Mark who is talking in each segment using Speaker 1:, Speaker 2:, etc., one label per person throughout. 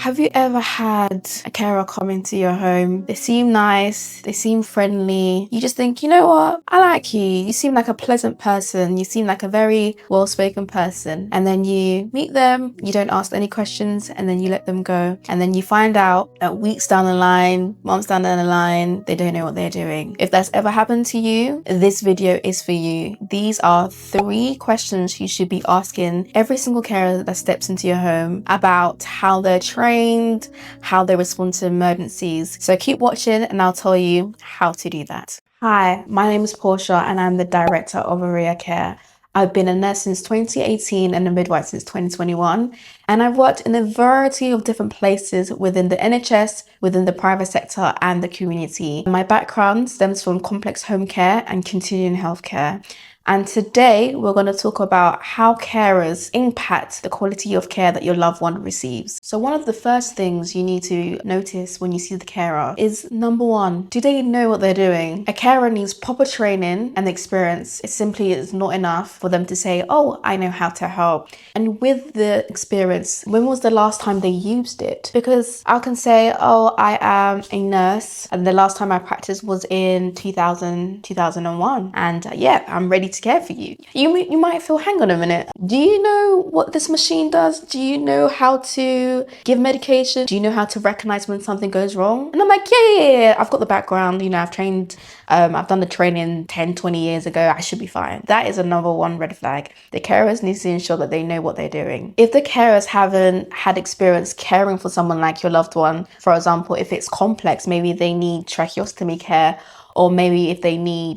Speaker 1: Have you ever had a carer come into your home? They seem nice, they seem friendly. You just think, you know what? I like you. You seem like a pleasant person. You seem like a very well-spoken person. And then you meet them, you don't ask any questions, and then you let them go. And then you find out that weeks down the line, months down the line, they don't know what they're doing. If that's ever happened to you, this video is for you. These are 3 questions you should be asking every single carer that steps into your home about how they're trained, how they respond to emergencies. So keep watching and I'll tell you how to do that. Hi, my name is Portia and I'm the director of Homecare. I've been a nurse since 2018 and a midwife since 2021. And I've worked in a variety of different places within the NHS, within the private sector and the community. My background stems from complex home care and continuing healthcare. And today we're going to talk about how carers impact the quality of care that your loved one receives. So one of the first things you need to notice when you see the carer is, number 1, do they know what they're doing? A carer needs proper training and experience. It simply is not enough for them to say, oh, I know how to help. And with the experience, when was the last time they used it? Because I can say, oh, I am a nurse and the last time I practiced was in 2001. And yeah, I'm ready to care for you. You might feel, hang on a minute, do you know what this machine does? Do you know how to give medication? Do you know how to recognize when something goes wrong? And I'm like, yeah, I've got the background, I've trained, I've done the training 10, 20 years ago, I should be fine. That is a number 1 red flag. The carers need to ensure that they know what they're doing. If the carers haven't had experience caring for someone like your loved one, for example, if it's complex, maybe they need tracheostomy care, or maybe if they need,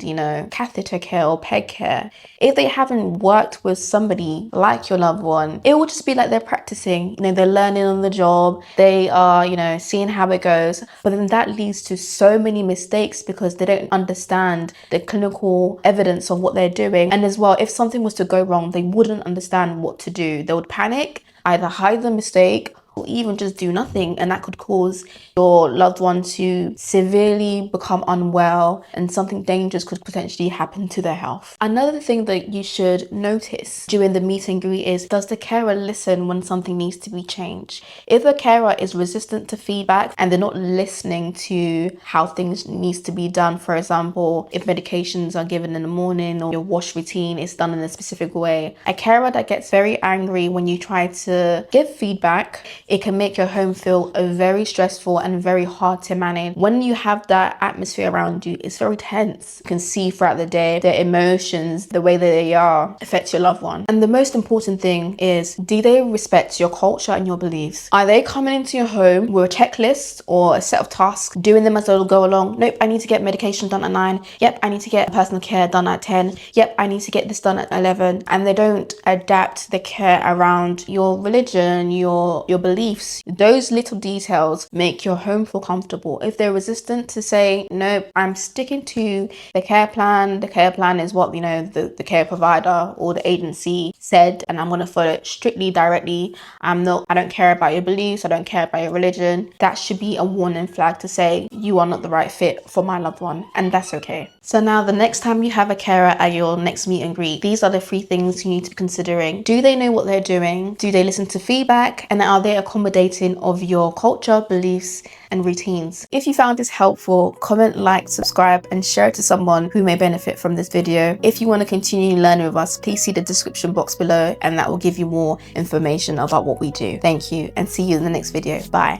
Speaker 1: catheter care or peg care. If they haven't worked with somebody like your loved one, it will just be like they're practicing, they're learning on the job, they are, seeing how it goes. But then that leads to so many mistakes because they don't understand the clinical evidence of what they're doing. And as well, if something was to go wrong, they wouldn't understand what to do. They would panic, either hide the mistake, or even just do nothing, and that could cause your loved one to severely become unwell and something dangerous could potentially happen to their health. Another thing that you should notice during the meet and greet is, does the carer listen when something needs to be changed? If a carer is resistant to feedback and they're not listening to how things needs to be done, for example, if medications are given in the morning or your wash routine is done in a specific way, a carer that gets very angry when you try to give feedback, it can make your home feel very stressful and very hard to manage. When you have that atmosphere around you, it's very tense. You can see throughout the day their emotions, the way that they are, affects your loved one. And the most important thing is, do they respect your culture and your beliefs? Are they coming into your home with a checklist or a set of tasks, doing them as they'll go along? Nope, I need to get medication done at 9. Yep, I need to get personal care done at 10. Yep, I need to get this done at 11. And they don't adapt the care around your religion, your beliefs. Those little details make your home feel comfortable. If they're resistant to say, nope, I'm sticking to the care plan is what the care provider or the agency said, and I'm going to follow it strictly, directly. I don't care about your beliefs, I don't care about your religion. That should be a warning flag to say, you are not the right fit for my loved one, and that's okay. So now the next time you have a carer at your next meet and greet, these are the 3 things you need to be considering. Do they know what they're doing? Do they listen to feedback? And are they accommodating of your culture, beliefs, and routines? If you found this helpful, comment, like, subscribe, and share it to someone who may benefit from this video. If you want to continue learning with us, please see the description box below, and that will give you more information about what we do. Thank you, and see you in the next video. Bye.